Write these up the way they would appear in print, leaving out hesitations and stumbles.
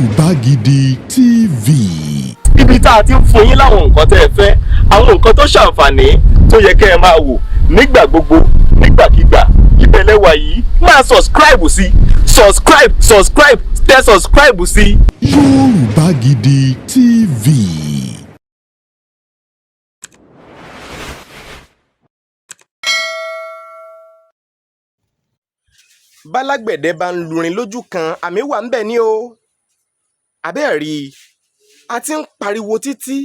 Yorùbá Gidi TV. Ibi tá a ti ń fún yín láwọn nǹkan tẹ́ ẹ fẹ́, àwọn nǹkan tó ṣàǹfààní tó yẹ kẹ́ ẹ máa wò nígbà gbogbo nígbàkigbà. Ìbẹ̀lẹ̀ wà yìí máa subscribe sí tẹ subscribe sí. Yorùbá Gidi TV. Bálágbẹ̀dẹ bá ń lurin lójú kan, àmì wà ń bẹ̀ ni o. Abẹ́ẹ̀ rí i, a ti ń pariwo títí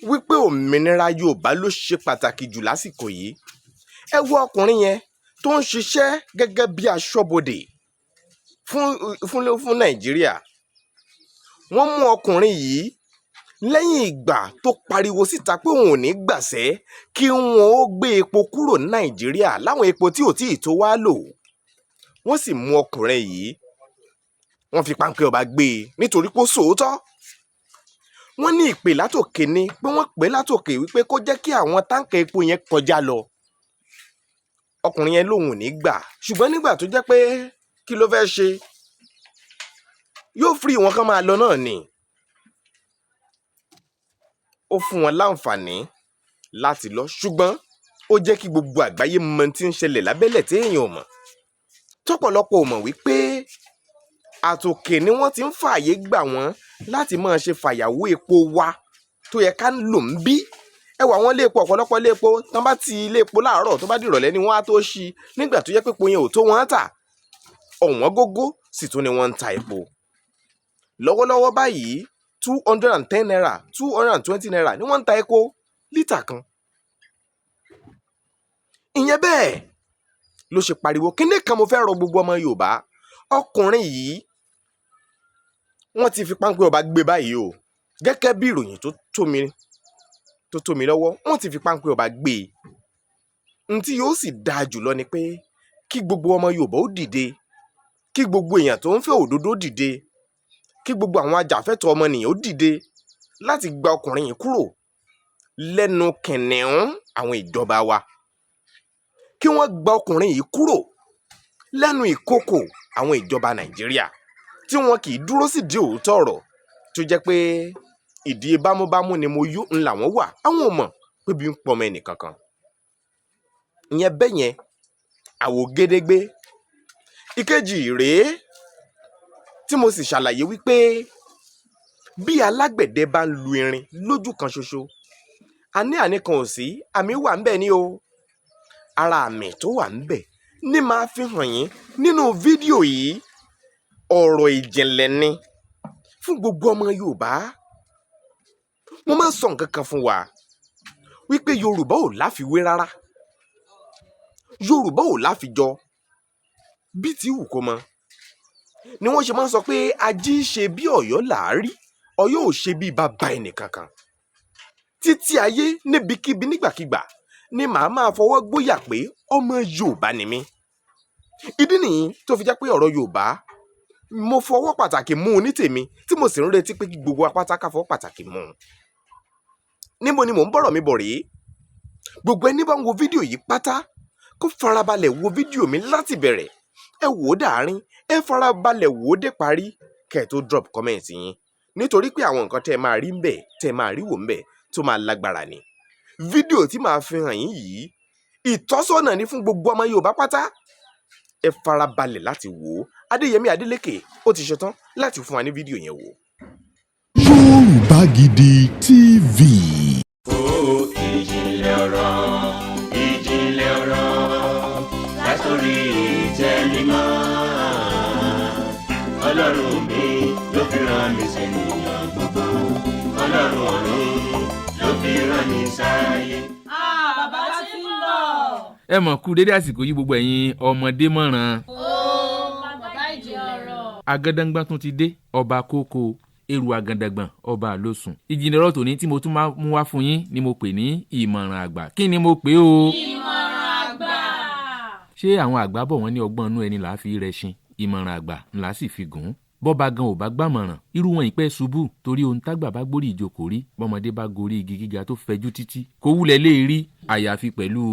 wípé òmìnira Yorùbá ló ṣe pàtàkì jù lásìkò yìí. Ẹ wo ọkùnrin yẹn tó ń ṣiṣẹ́ gẹ́gẹ́ bí aṣọ́bodè fún Nàìjíríà. Wọ́n mú ọkùnrin yìí lẹ́yìn ìgbà tó pariwo síta pé òun ò ní gbàṣẹ́ kí wọ́n ó gbé epo kúrò ní Nàìjíríà láwọn epo tí ò tí ì tó wá lò. Wọ́n sì mú ọkùnrin yìí, wọ́n fi páńpẹ́ ọba gbé e nítorí pé ó sòótọ́. Wọ́n ní ìpè látòkè ni pé wọ́n pè látòkè wípé kó jẹ́ kí àwọn táǹkà epo yẹn kọjá lọ. Ọkùnrin yẹn lòun ò ní gbà, ṣùgbọ́n nígbà tó jẹ́ pé kí ló fẹ́ ṣe, yóò free wọn kán máa lọ náà ni. Ó fún wọn láǹfààní láti lọ, ṣùgbọ́n ó jẹ́ kí gbogbo àgbáyé mọ tí ń ṣẹlẹ̀ lábẹ́lẹ̀ tí èèyàn ò mọ̀. Tọ́pọ̀lọpọ̀ ò mọ̀ wípé àtòkè ni wọ́n ti ń fààyè gbà wọ́n láti máa ṣe fàyàwó epo wa tó yẹ ká lò ń bí. Ẹ wà wọ́n léèpo, ọ̀pọ̀lọpọ̀ léèpo tán bá ti léèpo láàárọ̀ tó bá dìrọ̀lẹ́ ni wọ́n á tó ṣí, nígbà tó yẹ pé epo yẹn ò tó wọ́n tà. Ọ̀wọ́n gógó sì tún ni wọ́n ń ta epo. Lọ́wọ́lọ́wọ́ báyìí 210 naira 220 naira ni wọ́n ń ta epo lítà kan. Ìyẹn bẹ́ẹ̀ ló ṣe pariwo. Kíní kan mo fẹ́ rọ gbogbo ọmọ Yorùbá, ọkùnrin yìí wọ́n ti fi páńpẹ́ ọba gbé báyìí o. Gẹ́gẹ́ bí ìròyìn tó tó mi lọ́wọ́, wọ́n ti fi páńpẹ́ ọba gbé e. N tí yóò sì dáa jùlọ ni pé kí gbogbo ọmọ Yorùbá ó dìde, kí gbogbo èèyàn tó ń fẹ́ òdodo dìde, kí gbogbo àwọn ajàfẹ́tọ̀ọ́ ọmọnìyàn ó dìde láti gba ọkùnrin yìí kúrò lẹ́nu kìnìún àwọn ìjọba wa. Kí wọ́n gba ọkùnrin yìí kúrò lẹ́nu ìkòkò àwọn ìjọba Nàìjíríà tí wọn kì í dúró sí di òótọ́ ọ̀rọ̀ tó jẹ́ pé ìdí bámúbámú ni mo yó ń làwọn wà, àwọn ò mọ̀ pé bí ń pọmọ ẹnì kankan. Ìyẹn bẹ́ẹ̀ yẹn àwò gédégbé. Ìkejì rèé tí mo sì ṣàlàyé wípé bí alágbẹ̀dẹ bá ń lu irin lójú kan ṣoṣo, àní kan ò sí, àmì wà ń bẹ̀ ni o. Ara àmì tó wà ń bẹ̀ ní máa fi hàn yín nínú fídíò yìí. Ọ̀rọ̀ ìjìnlẹ̀ ni fún gbogbo ọmọ Yorùbá. Mo máa ń sọ nǹkan kan fún wa wípé Yorùbá ò láfiwé rárá. Yorùbá ò láfijọ bí ti wù kó mọ. Ni wọ́n ṣe máa ń sọ pé ají ṣe bí Ọ̀yọ́ làárí, Ọ̀yọ́ ò ṣe bí bàbá ẹnìkankan. Títí ayé níbikíbi nígbàkigbà ni màá máa fọwọ́ gbóyà pé ọmọ Yorùbá ni mí. Ìdí nìyí tó fi jẹ́ pé ọ̀rọ̀ Yorùbá mo fọwọ́ pàtàkì mú un ní tèmi, tí mo sì ń retí pé kí gbogbo apáta ká fọwọ́ pàtàkì mú un. Níbo ni mò ń bọ̀rọ̀ mi bọ̀ rèé? Gbogbo ẹni bá ń wo fídíò yìí pátá kó farabalẹ̀ wo fídíò mi láti bẹ̀rẹ̀. Ẹ wò ó dàárín, ẹ farabalẹ̀ wò ó dé parí kẹ́ ẹ tó drop comment yín, nítorí pé àwọn nǹkan tẹ́ ẹ máa rí ń bẹ̀, tẹ́ ẹ máa rí wò ń bẹ̀ tó máa lágbára ni. Fídíò tí màá fi hàn yín yìí ìtọ́sọ́nà ni fún gbogbo ọmọ Yorùbá pátá. Ẹ farabalẹ̀ láti wò ó. Adéyẹmí Adélékè ó ti ṣetán láti fún wa ní fídíò yẹn wò. Yorùbá Gidi TV. Ìjìnlẹ̀ ọ̀rọ̀ látòrí ìtẹ́nimọ́. Ọlọ́run mi ló fi rán mi sẹ́niyàn gbogbo. Ọlọ́run ọ̀run ló fi rán mi sáyé. Bàbá ti ń bọ̀. Ẹ mọ̀ kú dédé àsìkò yìí gbogbo ẹ̀yin ọmọdé mọ̀ràn. Bàbá Ìjìnlẹ̀ ọ̀rọ̀. Agandangban tún ti dé, ọba kókó èrò àgàndàgbọ̀n ọba àlósùn. Ìjìnlẹ̀ ọ̀rọ̀ tòní tí mo tún máa mú wá fún yín ni mo pè ní ìmọ̀ràn àgbà. Kí ni mo pè o? Ìmọ̀ràn àgbà. Ṣé àwọn àgbà bọ̀ wọ́n ní ọgbọ́n inú ẹni là á fi rẹṣin, ìmọ̀ràn àgbà ńlá sì fi gùn. Bọ́ba gan ò bá gbàmọ̀ràn, irú wọn ìpẹ́ ṣubú torí ohun tágbà bá gbórí ìjókòó rí, bọ́mọdé bá gorí igi gíga tó fẹjú títí kò wúlẹ̀ lè rí àyàfi pẹ̀lú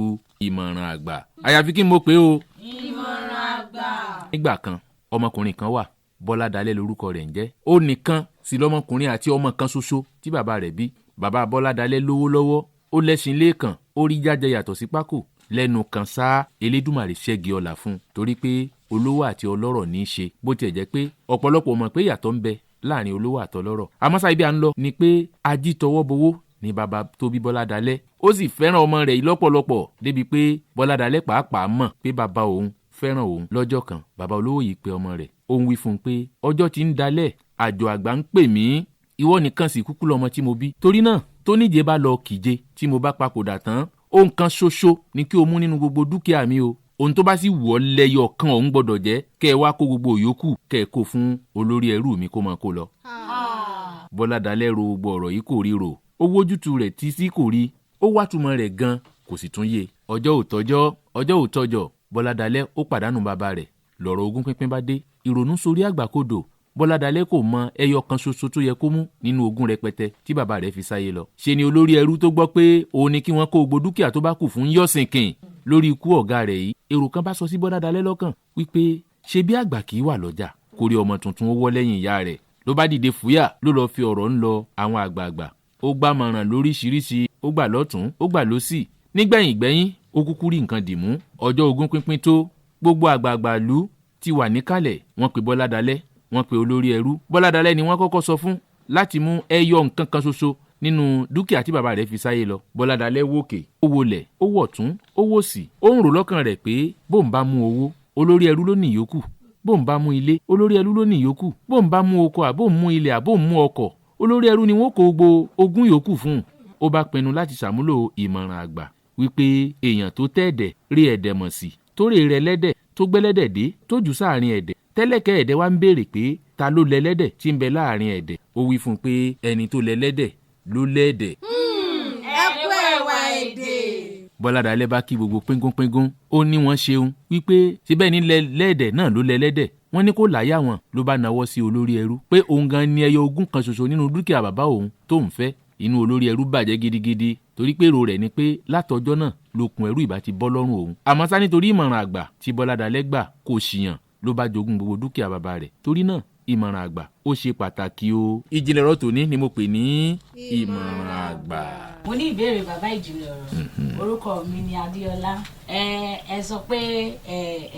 ìmọ̀ràn àgbà. Àyàfi kí n mo pè o? Ìmọ̀ràn àgbà. Nígbà kan ọmọkùnrin kan wà, Bọ́ládalẹ́ lorúkọ rẹ̀ ń jẹ́. Ó nìkan sì lọ́mọkùnrin àti ọmọ kan ṣoṣo tí bàbá rẹ̀ bí. Bàbá Bọ́ládalẹ́ lówó lọ́wọ́, ó lẹ́ṣin léèkàn, ó rí jájẹ yàtọ̀ sí pákó. Lẹ́nu kan sáá Elédùmarè ṣẹ́gi ọlà fún un torí pé olówó àti ọlọ́rọ̀ ní í ṣe, bó tiẹ̀ jẹ́ pé ọ̀pọ̀lọpọ̀ mọ̀ pé yàtọ̀ ń bẹ láàrin olówó àtọlọ́rọ̀. Àmọ́ sáà ibi à ń lọ ni pé ajítọwọ́ bowó ni bàbá tó bí Bọ́ládalẹ́. Ó sì fẹ́ràn ọmọ rẹ̀ yìí lọ́pọ̀lọpọ̀ débi pé Bọ́ládalẹ́ pàápàá mọ̀ pé bàbá òun fẹ́ràn òun. Lọ́jọ́ kan bàbá olówó yìí pe ọmọ rẹ̀, ó ń wí fún un pé ọjọ́ ti ń dalẹ̀, àjò àgbà ń pè mí, ìwọ nìkan sì kúkú lọmọ tí mo bí. Torí náà tó níje bá lọ kìje tí mo bá papòdà tán, ohun kan ṣoṣo ni kí o mú nínú gbogbo dúkìá mi o. Ohun tó bá sì wọ̀ lẹ́yọ̀ kan òun gbọ́dọ̀ jẹ́ kẹ́ ẹ wá kó gbogbo yòókù kẹ́ ẹ kó fún olórí ẹrú mi kó máa kó lọ. Bọ́ládalẹ́ ro gbogbo ọ̀rọ̀ yìí kò ríro, ó wójútu rẹ̀ tí sí kò rí, ó wá túmọ̀ rẹ̀ gan kò sì tún yé. Ọjọ́ ò tọ́jọ́ Bọ́ládalẹ́ ó pàdánù bàbá rẹ̀. Lọ̀rọ̀ ogún pínpín bá dé, ìrònú sorí àgbàkodò. Bọ́ládalẹ́ kò mọ ẹyọ kan ṣoṣo tó yẹ kó mú nínú ogún rẹpẹtẹ tí bàbá rẹ̀ fi sáyé lọ. Ṣe ni olórí ẹrú tó gbọ́ pé òun ni kí wọ́n kó gbogbo dúkìá tó bá kù fún yọ̀sìnkìn lórí ikú ọ̀gá rẹ̀ yìí. Èrò kan bá sọ sí Bọ́ládalẹ́ lọ́kàn wípé ṣe bí àgbà kì í wà lọ́jà kó rí ọmọ tuntun ó wọ́ lẹ́yìn ìyá rẹ̀. Ló bá dìde fúyà ló lọ fi ọ̀rọ̀ ń lọ àwọn àgbààgbà. Ó gbàmọ̀ràn lóríṣiríṣi, ó gbà lọ́tún, ó gbà lósì. Nígbẹ̀yìn ó kúkú rí nǹkan dìmú. Ọjọ́ ogún pínpín tó, gbogbo àgbààgbà ìlú ti wà níkàlẹ̀. Wọ́n pe Bọ́ládalẹ́, wọ́n pe olórí ẹrú. Bọ́ládalẹ́ ni wọ́n kọ́kọ́ sọ fún láti mú ẹyọ nǹkan kan ṣoṣo nínú dúkìá tí bàbá rẹ̀ fi sáyé lọ. Bọ́ládalẹ́ wòkè, ó wolẹ̀, ó wọ̀tún, ó wòsì. Ó ń rò lọ́kàn rẹ̀ pé bóun bá mú owó, olórí ẹrú ló ní ìyókù. Bóun bá mú ilé, olórí ẹrú ló ní ìyókù. Bóun bá mú oko àbóun mú ilẹ̀ àbóun mú ọkọ̀, olórí ẹrú ni wọ́n kó gbogbo ogún yòókù fún un. Ó bá pinnu láti ṣàmúlò ìmọ̀ràn àgbà wípé èèyàn tó tẹ́ẹ̀dẹ̀ rí ẹ̀dẹ̀ mọ̀ sí, tó rè rẹ lẹ́dẹ̀, tó gbẹ́lẹ́dẹ̀ dé, tó jù sáàrin ẹ̀dẹ̀. Tẹ́lẹ̀kẹ́ ẹ̀dẹ̀ wá ń béèrè pé ta ló lẹ́lẹ́dẹ̀ tí ń bẹ láàrin ẹ̀dẹ̀. Ó wí fún un pé ẹni tó lẹ́lẹ́dẹ̀ ló lẹ́ẹ̀dẹ̀. Ẹ kú ẹ̀wà èdè. Bọ́ládalẹ́ bá kí gbogbo píngúnpíngún, ó ní wọ́n ṣeun wípé síbẹ̀ ní lẹ́ẹ̀dẹ̀ náà ló lẹ́lẹ́dẹ̀. Wọ́n ní kó láyà wọn. Ló bá nawọ́ sí olórí ẹrú pé òun gan ni ẹyọ ogún kan ṣoṣo nínú dúkìá bàbá òun tó ń fẹ́. Inú olórí ẹrú bàjẹ́ gidigidi torí pé èrò rẹ̀ ni pé látọjọ́ náà lókun ẹrú ìbá ti bọ́ lọ́rùn òun. Àmọ́ sá nítorí ìmọ̀ràn àgbà tí Bọ́ládalẹ́ gbà kò ṣìyàn, ló bá jogún gbogbo dúkìá bàbá rẹ̀. Torí náà ìmọ̀ràn àgbà ó ṣe pàtàkì o. Ìjìnlẹ̀ ọ̀rọ̀ tòní ni mo pè ní ìmọ̀ràn àgbà. Mo ní ìbéèrè bàbá ìjìnlẹ̀ ọ̀rọ̀. Orúkọ mi ni Adéọlá. Ẹ sọ pé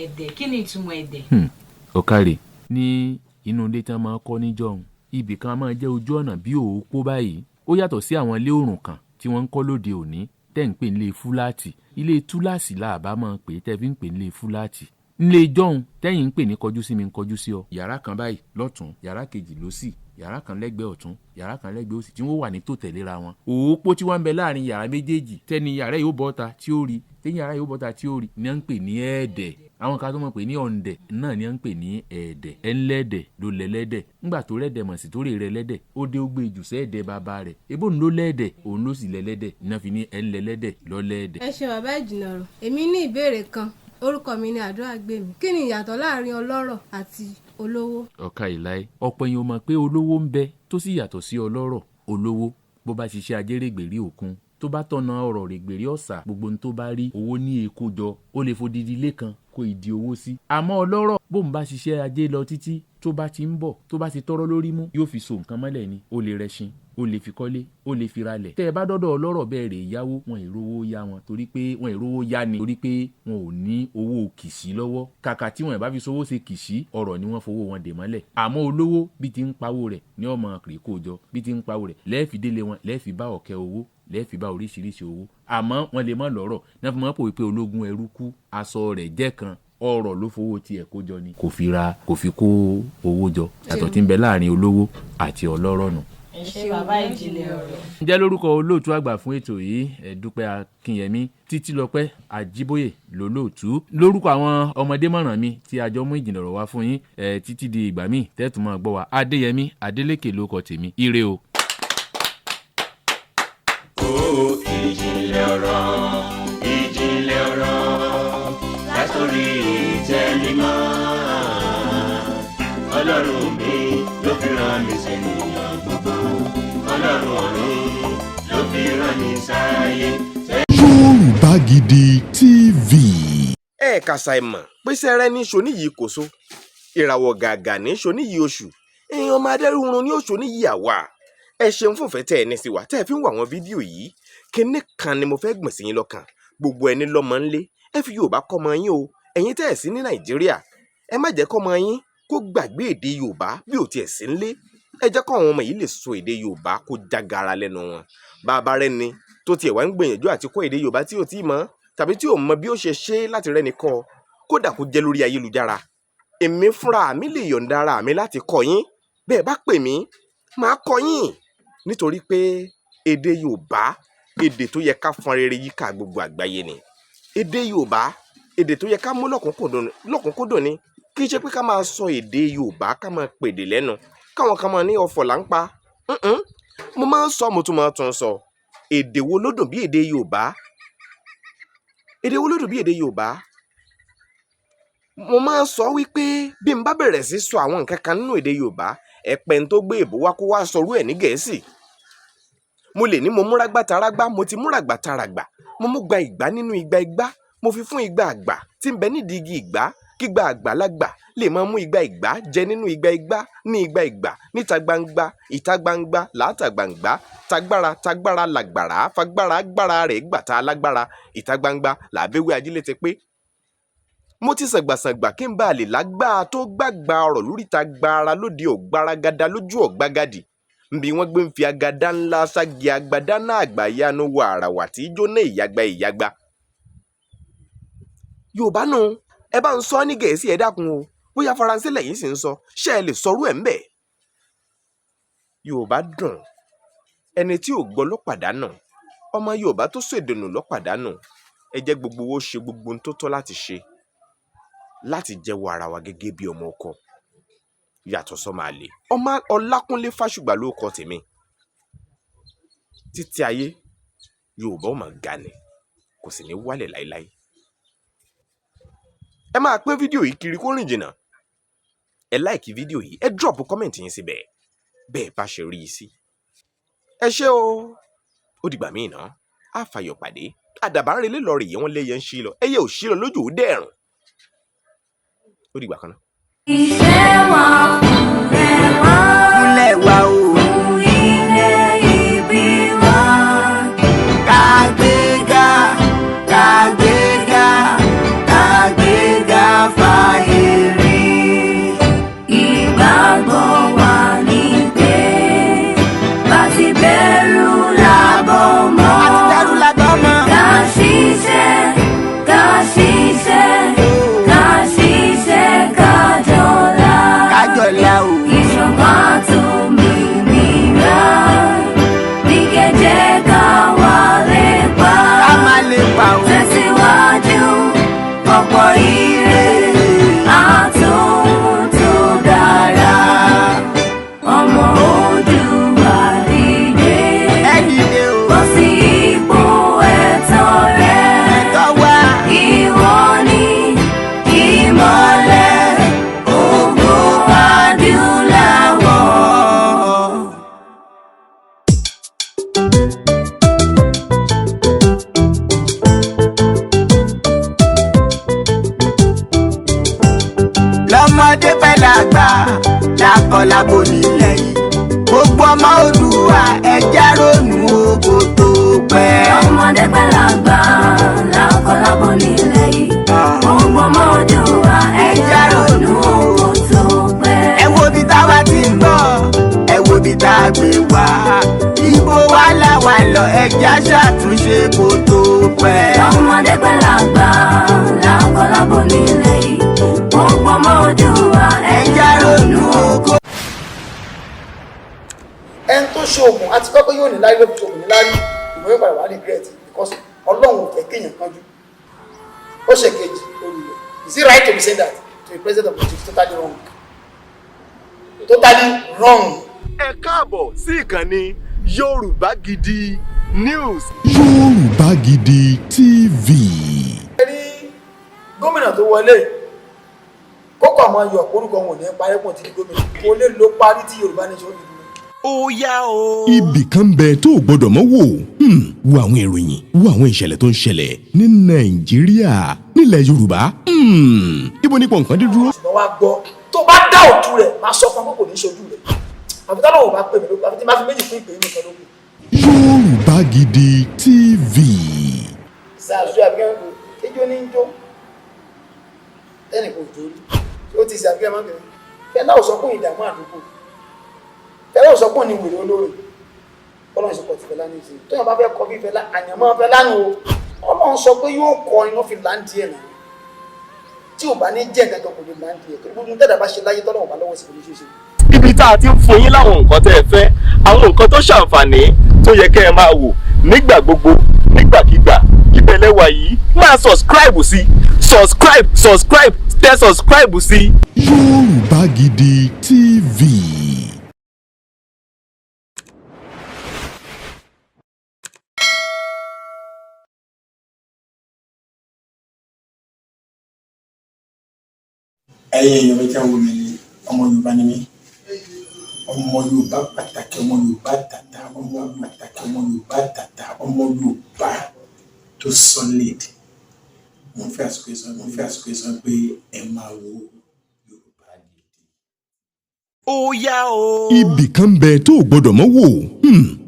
ẹ̀dẹ̀, kí ni ìtumọ̀ ẹ̀dẹ̀? Ọ̀kàrẹ̀ ní inú ilé tí wọ́n máa ń kọ́ níjọ́un, ibì kan máa jẹ́ ojú ọ̀nà bí òpó báyìí. Ó yàtọ̀ sí àwọn ilé òrùn kan tí wọ́n ń kọ́ lóde òní tẹ́ ń pè nílé fúláàtì. Ilé túláàsì làbá máa ń pè tẹ́ fi ń pè nílé fúláàtì. Nílé ìjọ́un tẹ́yìn ń pè ní kọjú sí mi ń kọjú sí ọ. Yàrá kan báyìí lọ́tún, yàrá kejì lósì, yàrá kan lẹ́gbẹ̀ẹ́ ọ̀tún, yàrá kan lẹ́gbẹ̀ẹ́ òsì tí wọ́n wà ní tòtẹ̀léra wọn. Òpó tí wọ́n ń bẹ láàrin yàrá méjèèjì tẹ́ni yàrá yóò bọ́ta tí ó rí, tẹ́ni yàrá yóò bọ́ta tí ó rí ni wọ́n ń pè ní ẹ̀ẹ̀dẹ̀. Àwọn kan tó mọ̀ pé ní ọ̀ǹdẹ̀ náà ni wọ́n ń pè ní ẹ̀ẹ̀dẹ̀. Ẹ̀ńlẹ́dẹ̀ ló lẹ́lẹ́dẹ̀. Ńgbà tó rẹ́dẹ̀ mọ̀ sí tó rè rẹ lẹ́dẹ̀, ó dé ó gbé ìjùsẹ́ ẹ̀dẹ̀ bàbá rẹ̀. Ebó ń ló lẹ́ẹ̀dẹ̀, òun ló sì lẹ́lẹ́dẹ̀. Iná fi ní ẹ̀ńlẹ́lẹ́dẹ̀ lọ́lẹ́ẹ̀dẹ̀. Ẹ ṣé bàbá ìjìnlẹ̀ ọ̀rọ̀. Èmi ní ìbéèrè kan. Orúkọ mi ni Àdúràgbèmí. Kí ni ìyàtọ̀ láàrin ọlọ́rọ̀ àti olówó? Ọ̀ka ìláyé, ọ̀pọ̀ èèyàn mọ̀ pé olówó ń bẹ tó sì yàtọ̀ sí ọlọ́rọ̀. Olówó bó bá ṣiṣẹ́ ajérègbèrí òkun, tó bá tọ̀nà ọ̀rọ̀ règbèrí ọ̀sà, gbogbo ohun tó bá rí owó ní èkó jọ, ó lè fodidi ilé kan kó ìdí owó sí. Àmọ́ ọlọ́rọ̀ bóun bá ṣiṣẹ́ ajé lọ títí tó bá ti ń bọ̀, tó bá ti tọ́rọ́ lórí mú, yóò fi so nǹkan mọ́lẹ̀ ni. Ó lè rẹṣin, ó lè fi kọ́lé, ó lè fi ralẹ̀. Tẹ́ ẹ bá dọ́dọ̀ ọlọ́rọ̀ bẹ́ẹ̀ rè yáwó, wọn ìrówó yá wọn torí pé wọn ìrówó yá ni torí pé wọn ò ní owó kìsí lọ́wọ́. Kàkà tí wọn ì bá fi sowó ṣe kìsí, ọ̀rọ̀ ni wọ́n fowó wọn dè mọ́lẹ̀. Àmọ́ olówó bí ti ń pawó rẹ̀ ní ọmọ kìrì kó jọ, bí ti ń pawó rẹ̀ lẹ́ẹ̀fi délé wọn, lẹ́ẹ̀fi bá ọ̀kẹ́ owó, lẹ́ẹ̀fi bá oríṣiríṣi owó. Àmọ́ wọn lè má lọ́rọ̀ náà fi mọ́ pò wípé ológun ẹrú kú, aṣọ rẹ̀ jẹ́ kan, ọrọ̀ ló fowó tiẹ̀ kó jọ ni. Kò fi kó owó jọ. Yàtọ̀ tí ń bẹ láàrin olówó àti ọlọ́rọ̀ nù. Ẹ ṣé bàbá ìjìnlẹ̀ ọ̀rọ̀. Ǹjẹ́ lórúkọ olóòtú àgbà fún ètò yìí, Dúpẹ́ Akínyẹmí, Títílọpẹ́ Àjíbóyè lólóòtú. Lórúkọ àwọn ọmọdé mọ̀ràn mi tí a jọ mú ìjìnlẹ̀ ọ̀rọ̀ wá fún yín, títí di ìgbà míì tẹ́tù máa gbọ́ wa. Adéyẹmí Adélékè ló kọ tèmi. Ire o. Ìjìnlẹ̀ ọ̀rọ̀, ìjìnlẹ̀ ọ̀rọ̀, látòrí ìtẹ́nimọ́. Ọlọ́run mi ló fi rán mi sẹ́niyàn gbogbo. Ọlọ́run ọ̀run ló fi rán mi sáyé. Yorùbá Gidi TV. Kàṣà ìmọ̀ pèsè rẹ ní ṣoní yìí kò so. ìràwọ̀ gàgà ní ṣoníyì oṣù èèyàn ọmọ adẹ́rùnrún ní oṣù oníyì àwa. Ẹ ṣeun fún ìfẹ́ tẹ́ ẹ ní sí wa tẹ́ ẹ fi ń wo àwọn fídíò yìí. Kinní kan ni mo fẹ́ gbọ̀n sí yín lọ́kàn. Gbogbo ẹni lọ́mọ ńlé ẹ fi Yorùbá kọ́ ọmọ yín o. Ẹ̀yin tẹ́ ẹ sí ní Nàìjíríà ẹ má jẹ́ kọ́ ọmọ yín kó gbàgbé èdè Yorùbá bí ò tiẹ̀ sí ńlé. Ẹ jẹ́ kọ́ àwọn ọmọ yìí lè sọ èdè Yorùbá kó jágara lẹ́nu wọn. Bàbá rẹ ni tó tiẹ̀ wá ń gbìyànjú àti kọ́ èdè Yorùbá tí ò tí ì mọ̀ tàbí tí ò mọ bí ó ṣe ṣe láti rẹ́ni kọ́ kódà kó jẹ́ lórí ayélujára. Èmi fúnra mi lè yọ̀ǹda ara mi láti kọ́ yín. Bẹ́ẹ̀ bá pè mí màá kọ́ yín nítorí pé èdè Yorùbá èdè tó yẹ ká fọn rere yíká gbogbo àgbáyé ni. Èdè Yorùbá èdè tó yẹ ká mú lọ́kùnkúndùn ni. Kì í ṣe pé ká máa sọ èdè Yorùbá ká máa pèdè lẹ́nu káwọn kan máa ní ọ̀fọ̀ là ń pa. Mo máa ń sọ mo tún máa tún sọ. Èdè wo ló dùn bí èdè Yorùbá? Èdè wo ló dùn bí èdè Yorùbá? Mo máa ń sọ wípé bí n bá bẹ̀rẹ̀ sí sọ àwọn nǹkan kan nínú èdè Yorùbá ẹ̀pẹ̀ ń tó gbé èbó wá kó wá sọrú ẹ̀ ní Gẹ̀ẹ́sì. Mo lè ní mo múra gbàtàràgbà mo ti múra gbàtàràgbà mo mú gba ìgbà nínú igba igbá mo fi fún igba àgbà tí ń bẹ nídìí igi ìgbá kígba àgbàlagbà lè máa mú igba ìgbá jẹ nínú igba igbá ní igba ìgbà níta gbangba ìta gbangba làátà gbangba tagbára làgbàrá fagbára agbára rẹ̀ gbàtà alágbára ìta gbangba làbẹ́wé ajílẹ̀ ti pé. Mo ti sàgbàsàgbà kí n bá lè lágbára tó gbàgbà ọ̀rọ̀ lórí ta gbára lóde ọ̀gbaragada lójú ọ̀gbagadì nbí wọ́n gbé ń fi agada ńlá ságì agbada náà àgbàyanu wọ àràwà tí í jóná ìyagba. Yorùbá nù ẹ bá ń sọ ní Gẹ̀ẹ́sì ẹ dákun o bóyá Faransé lẹ́yìn sì ń sọ ṣé ẹ lè sọrú ẹ̀ ń bẹ̀. Yorùbá dùn ẹni tí ò gbọ́ ló pàdánù ọmọ Yorùbá tó ṣèdènù ló pàdánù. Ẹ jẹ́ gbogbo owó ṣe gbogbo ohun tó tọ́ láti ṣe láti jẹ́wọ́ ara wa gẹ́gẹ́ bí ọmọ ọkọ yàtọ̀ sọ́mọ àlè. Ọmọ Ọlákúnlé Fásùgbà ló kọ tèmi. Títí ayé Yorùbá ó máa ga ni kò sì ní wálẹ̀ láéláé. Ẹ máa pín fídíò yìí kiri kó rìn jìnnà. Ẹ láìkí fídíò yìí ẹ drop kọ́mẹ̀ntì yín síbẹ̀ bẹ́ẹ̀ bá ṣe rí i sí. Ẹ ṣé o ó dìgbà míì náà á fàyọ̀ pàdé. Àdàbà ń relé lọ rè yẹn wọ́n lé yẹn ń ṣí lọ ẹyẹ ò ṣí lọ lójú ò dẹ̀rùn. Ó dìgbà kan náà. Iṣẹ́ wa fúnlẹ̀ wa o. Fún ilé ìbí wa. Kàgbéga fàyè rí. Ìgbàgbọ́ wa ní pé bá ti bẹ̀rù làbọ̀ mọ́. Ká ṣiṣẹ́ kájọlá o. Ìṣọ̀kan tó mìíràn ní kẹ̀jẹ́ ká wà lè pa. Ká má lè pa o. Tẹ̀síwájú ọ̀pọ̀ ire àtúntò dára. Ọmọ Oòduà dìde. Ẹ dìde o. Bọ́ sí ipò ẹ̀tọ́ rẹ. Ẹ̀tọ́ wa. Ìwọ ni ìmọ́lẹ̀. Lọ́mọdé pẹ́ lágbà lákọlábo nílẹ̀ yìí gbogbo ọmọ Oòduà ẹja ronú oko tó pẹ́. Lọ́mọdé pẹ́ lágbà lákọlábo nílẹ̀ yìí gbogbo ọmọ Oòduà ẹja ronú oko tó pẹ́. Ẹ wo bí táwa ti ń bọ̀ ẹ wo bí tá a gbé wá ibo wa láwa lọ ẹja ṣàtúnṣe kó tó pẹ́. Lọ́mọdé pẹ́ lágbà lákọlábo nílẹ̀ yìí gbogbo ọmọ Oòduà ẹja ronú oko. Ẹni tó ṣe oògùn àti pé yóò ní láyé ló fi ṣe oògùn ní láyé ìmọ̀ yóò padà wà ní regret because Ọlọ́run ò fẹ́ kéèyàn kánjú. Ó ṣe kejì olùyọ. Is it right to be saying that to the president of the church? Totally wrong. Totally wrong. Ẹ káàbọ̀ sí ìkànnì Yorùbá Gidi News. Yorùbá Gidi TV. Ẹ rí gómìnà tó wọlé kókò àwọn ayọ̀ orúkọ wọn ò ní parí pọ̀ tí ní gómìnà kò lè lo parí tí Yorùbá Nation fi dúró. Ó yá o. Ibì kan bẹ tó o gbọdọ̀ mọ́ wò. Wo àwọn ìròyìn wo àwọn ìṣẹ̀lẹ̀ tó ń ṣẹlẹ̀ ní Nàìjíríà nílẹ̀ Yorùbá. Ibo nípò nǹkan dídúró. Ṣùgbọ́n wá gbọ́ tó bá dá òtún rẹ̀ máa sọ fún akókò ní ṣojú rẹ̀ àfi tọ́lọ́ ò bá pè mí lóko àfi tí máa fi méjì fún ìpè nìkan lóko. Yorùbá Gidi TV. ṣáàṣù àbíkẹ́ kéjó ní jó tẹ́nì kò torí ó ti ṣe àbíkẹ́ mọ́kẹ́ Fẹlá ò sọ pé ìdààmú àdúgbò Fẹlá ò sọ pé ní wèrè olóore Ọlọ́run ṣe pọ̀ ti Fẹlá ní ìsìn tó yàn bá fẹ́ kọ bí Fẹlá àyànmọ́ Fẹlá nù o Ọlọ́run sọ pé yóò kọ iná fi láǹdì ẹ̀ náà tí ò bá ní jẹ́ nǹkan kan kò lè láǹdì ẹ̀ tó gbogbo tẹ́lẹ̀ bá ṣe láyé tọ́lọ́run bá lọ́wọ́ sí oníṣẹ́ ṣe. Ibi tá a ti ń fún yín láwọn nǹkan tẹ́ ẹ fẹ́ àwọn nǹkan tó ṣàǹfààní tó yẹ kẹ́ ẹ máa wò nígbà gbogbo nígbàkigbà ìbẹ̀lẹ̀wà yìí máa subscribe sí tẹ subscribe sí. Yorùbá Gidi TV. èèyàn mi jẹ́ wo mi ni ọmọ Yorùbá ni mí ọmọ Yorùbá pàtàkì ọmọ Yorùbá tàtà ọmọ pàtàkì ọmọ Yorùbá tàtà ọmọ Yorùbá tó solid mo fẹ́ àsìkò sọ pé ẹ máa wo Yorùbá Gidi. ó yá o. Ibì kan bẹ tó o gbọdọ̀ mọ́ wò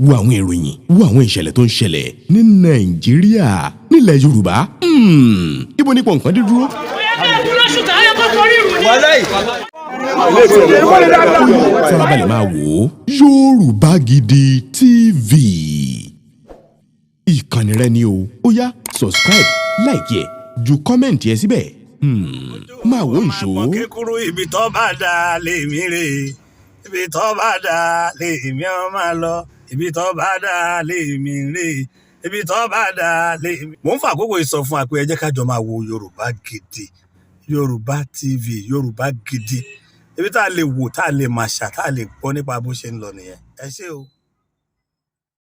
wo àwọn ìròyìn wo àwọn ìṣẹ̀lẹ̀ tó ń ṣẹlẹ̀ ní Nàìjíríà nílẹ̀ Yorùbá ibo ní pọ̀nkan dé dúró. Farabalẹ̀ máa wò ó Yorùbá Gidi TV ìkànnì rẹ ni o ó yá subscribe like ẹ ju kọ́mẹ̀ntì ẹ síbẹ̀ máa wò ìṣó. kékeré ibi tó bá dá lèmi rè ibi tó bá dá lèmi ọ máa lọ ibi tó bá dá lèmi rè ibi tó bá dá lèmi. mo ń fa àkókò ìsọ fún wa pé ẹ jẹ́ ká jọ máa wo Yorùbá Gidi Yorùbá TV Yorùbá Gidi ibi tá a lè wò tá a lè máa ṣà tá a lè gbọ́ nípa bó ṣe ń lọ nìyẹn ẹ ṣé o.